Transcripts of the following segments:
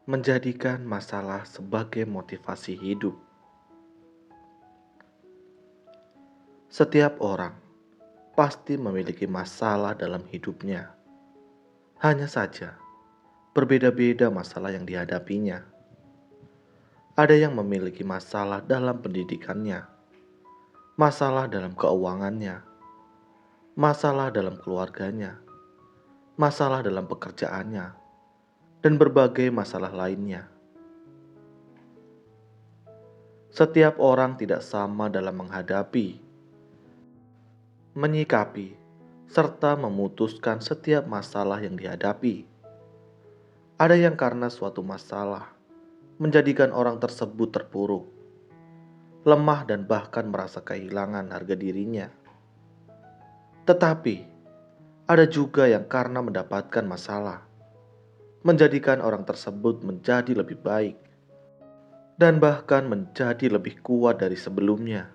Menjadikan masalah sebagai motivasi hidup. Setiap orang pasti memiliki masalah dalam hidupnya. Hanya saja, berbeda-beda masalah yang dihadapinya. Ada yang memiliki masalah dalam pendidikannya, masalah dalam keuangannya, masalah dalam keluarganya, masalah dalam pekerjaannya, dan berbagai masalah lainnya. Setiap orang tidak sama dalam menghadapi, menyikapi, serta memutuskan setiap masalah yang dihadapi. Ada yang karena suatu masalah menjadikan orang tersebut terpuruk, lemah dan bahkan merasa kehilangan harga dirinya. Tetapi ada juga yang karena mendapatkan masalah menjadikan orang tersebut menjadi lebih baik dan bahkan menjadi lebih kuat dari sebelumnya.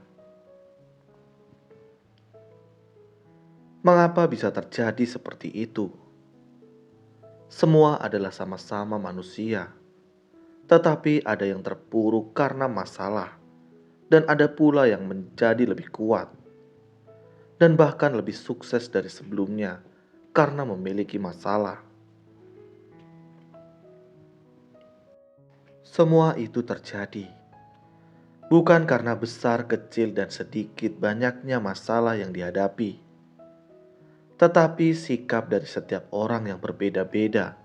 Mengapa bisa terjadi seperti itu? Semua adalah sama-sama manusia, tetapi ada yang terpuruk karena masalah, dan ada pula yang menjadi lebih kuat, dan bahkan lebih sukses dari sebelumnya karena memiliki masalah. Semua itu terjadi bukan karena besar, kecil, dan sedikit banyaknya masalah yang dihadapi, tetapi sikap dari setiap orang yang berbeda-beda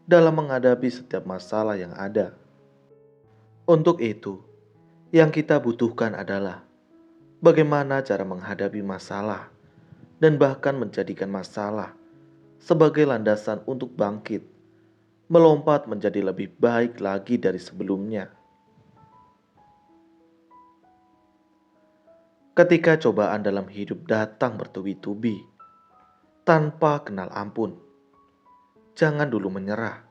dalam menghadapi setiap masalah yang ada. Untuk itu, yang kita butuhkan adalah bagaimana cara menghadapi masalah dan bahkan menjadikan masalah sebagai landasan untuk bangkit, melompat menjadi lebih baik lagi dari sebelumnya. Ketika cobaan dalam hidup datang bertubi-tubi, tanpa kenal ampun, jangan dulu menyerah.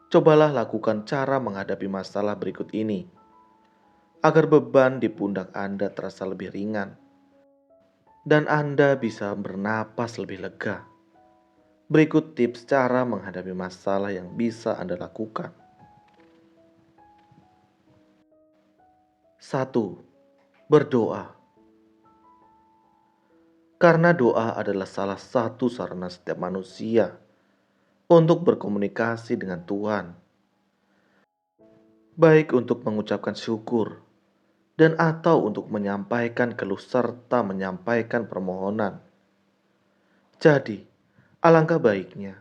Cobalah lakukan cara menghadapi masalah berikut ini, agar beban di pundak Anda terasa lebih ringan, dan Anda bisa bernapas lebih lega. Berikut tips cara menghadapi masalah yang bisa Anda lakukan. 1. Berdoa. Karena doa adalah salah satu sarana setiap manusia untuk berkomunikasi dengan Tuhan, baik untuk mengucapkan syukur dan atau untuk menyampaikan keluh serta menyampaikan permohonan. Jadi, alangkah baiknya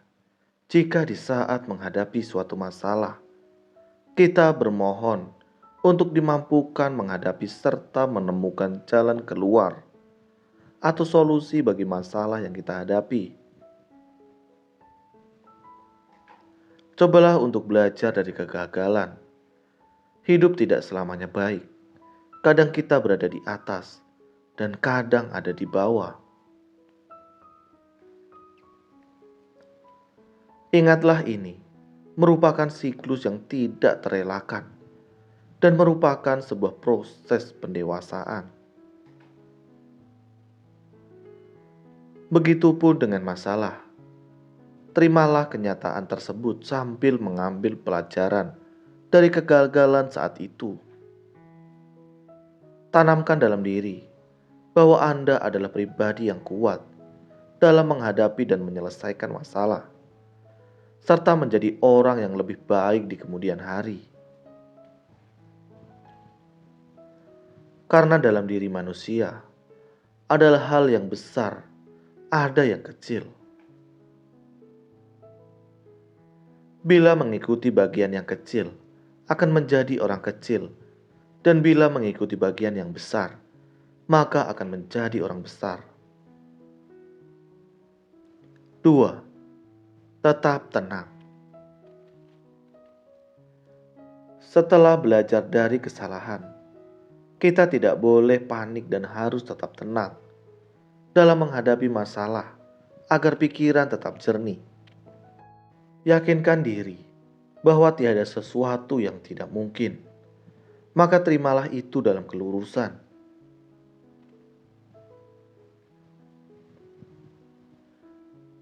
jika di saat menghadapi suatu masalah, kita bermohon untuk dimampukan menghadapi serta menemukan jalan keluar atau solusi bagi masalah yang kita hadapi. Cobalah untuk belajar dari kegagalan. Hidup tidak selamanya baik. Kadang kita berada di atas dan kadang ada di bawah. Ingatlah ini merupakan siklus yang tidak terelakkan dan merupakan sebuah proses pendewasaan. Begitupun dengan masalah. Terimalah kenyataan tersebut sambil mengambil pelajaran dari kegagalan saat itu. Tanamkan dalam diri bahwa Anda adalah pribadi yang kuat dalam menghadapi dan menyelesaikan masalah, serta menjadi orang yang lebih baik di kemudian hari. Karena dalam diri manusia adalah hal yang besar, ada yang kecil. Bila mengikuti bagian yang kecil, akan menjadi orang kecil, dan bila mengikuti bagian yang besar, maka akan menjadi orang besar. 2. Tetap tenang. Setelah belajar dari kesalahan, kita tidak boleh panik dan harus tetap tenang dalam menghadapi masalah agar pikiran tetap jernih. Yakinkan diri bahwa tiada sesuatu yang tidak mungkin, maka terimalah itu dalam kelurusan.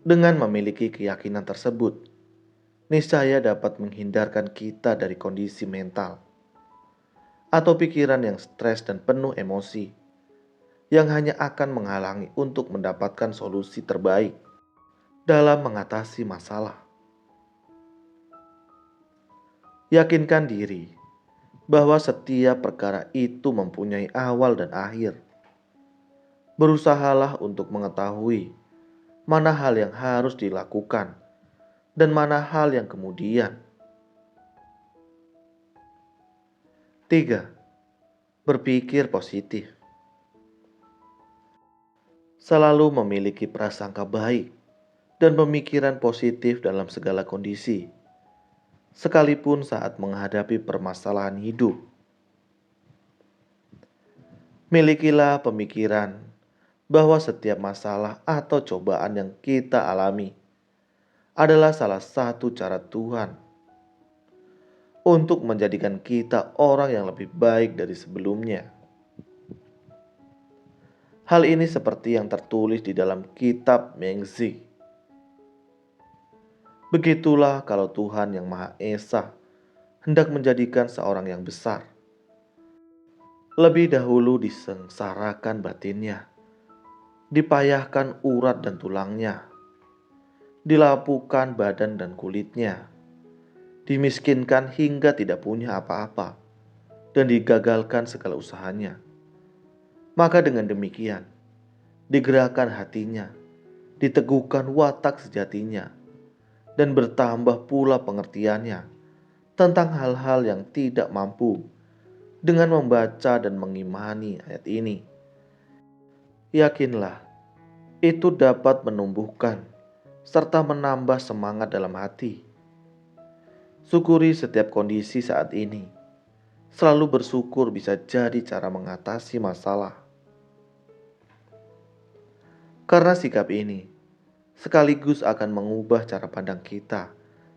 Dengan memiliki keyakinan tersebut, niscaya dapat menghindarkan kita dari kondisi mental atau pikiran yang stres dan penuh emosi yang hanya akan menghalangi untuk mendapatkan solusi terbaik dalam mengatasi masalah. Yakinkan diri bahwa setiap perkara itu mempunyai awal dan akhir. Berusahalah untuk mengetahui mana hal yang harus dilakukan dan mana hal yang kemudian. 3. Berpikir positif. Selalu memiliki prasangka baik dan pemikiran positif dalam segala kondisi, sekalipun saat menghadapi permasalahan hidup. Milikilah pemikiran bahwa setiap masalah atau cobaan yang kita alami adalah salah satu cara Tuhan untuk menjadikan kita orang yang lebih baik dari sebelumnya. Hal ini seperti yang tertulis di dalam kitab Mengzi. Begitulah kalau Tuhan yang Maha Esa hendak menjadikan seorang yang besar, lebih dahulu disengsarakan batinnya, dipayahkan urat dan tulangnya, dilapukan badan dan kulitnya, dimiskinkan hingga tidak punya apa-apa, dan digagalkan segala usahanya. Maka dengan demikian, digerakkan hatinya, diteguhkan watak sejatinya, dan bertambah pula pengertiannya tentang hal-hal yang tidak mampu dengan membaca dan mengimani ayat ini. Yakinlah, itu dapat menumbuhkan serta menambah semangat dalam hati. Syukuri setiap kondisi saat ini. Selalu bersyukur bisa jadi cara mengatasi masalah. Karena sikap ini sekaligus akan mengubah cara pandang kita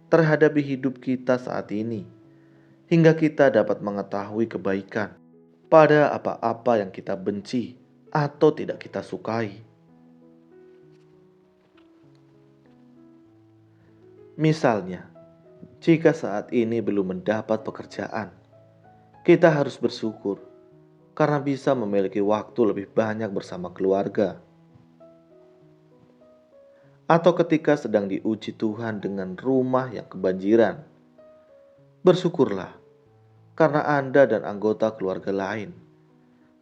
terhadap hidup kita saat ini, hingga kita dapat mengetahui kebaikan pada apa-apa yang kita benci atau tidak kita sukai. Misalnya, jika saat ini belum mendapat pekerjaan, kita harus bersyukur karena bisa memiliki waktu lebih banyak bersama keluarga. Atau ketika sedang diuji Tuhan dengan rumah yang kebanjiran, bersyukurlah karena Anda dan anggota keluarga lain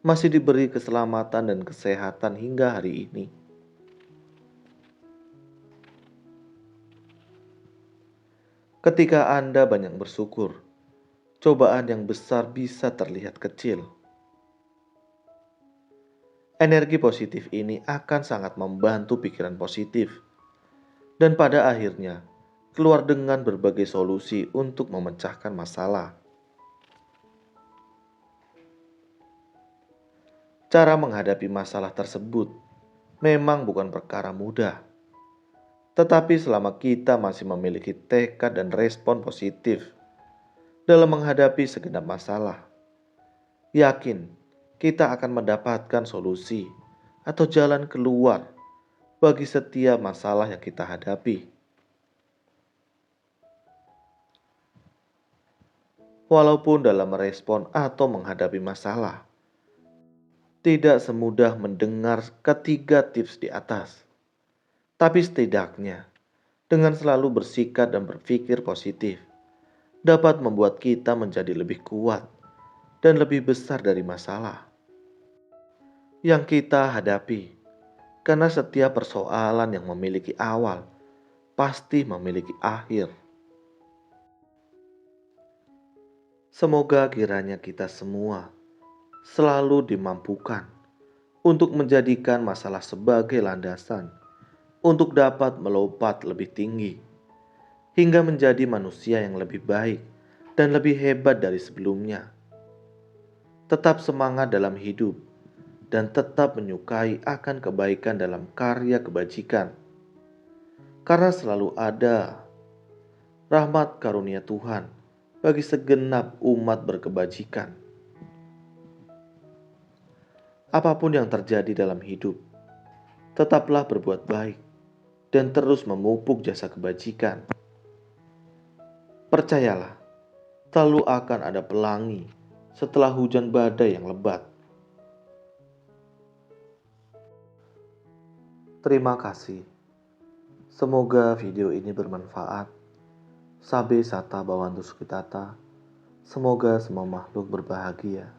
masih diberi keselamatan dan kesehatan hingga hari ini. Ketika Anda banyak bersyukur, cobaan yang besar bisa terlihat kecil. Energi positif ini akan sangat membantu pikiran positif, dan pada akhirnya keluar dengan berbagai solusi untuk memecahkan masalah. Cara menghadapi masalah tersebut memang bukan perkara mudah. Tetapi selama kita masih memiliki tekad dan respon positif dalam menghadapi segenap masalah, yakin kita akan mendapatkan solusi atau jalan keluar bagi setiap masalah yang kita hadapi. Walaupun dalam merespon atau menghadapi masalah, tidak semudah mendengar ketiga tips di atas. Tapi setidaknya, dengan selalu bersikap dan berpikir positif, dapat membuat kita menjadi lebih kuat dan lebih besar dari masalah yang kita hadapi. Karena setiap persoalan yang memiliki awal, pasti memiliki akhir. Semoga kiranya kita semua selalu dimampukan untuk menjadikan masalah sebagai landasan untuk dapat melompat lebih tinggi, hingga menjadi manusia yang lebih baik dan lebih hebat dari sebelumnya. Tetap semangat dalam hidup dan tetap menyukai akan kebaikan dalam karya kebajikan, karena selalu ada rahmat karunia Tuhan bagi segenap umat berkebajikan. Apapun yang terjadi dalam hidup, tetaplah berbuat baik dan terus memupuk jasa kebajikan. Percayalah, selalu akan ada pelangi setelah hujan badai yang lebat. Terima kasih. Semoga video ini bermanfaat. Sabe sata bawantu sukitata. Semoga semua makhluk berbahagia.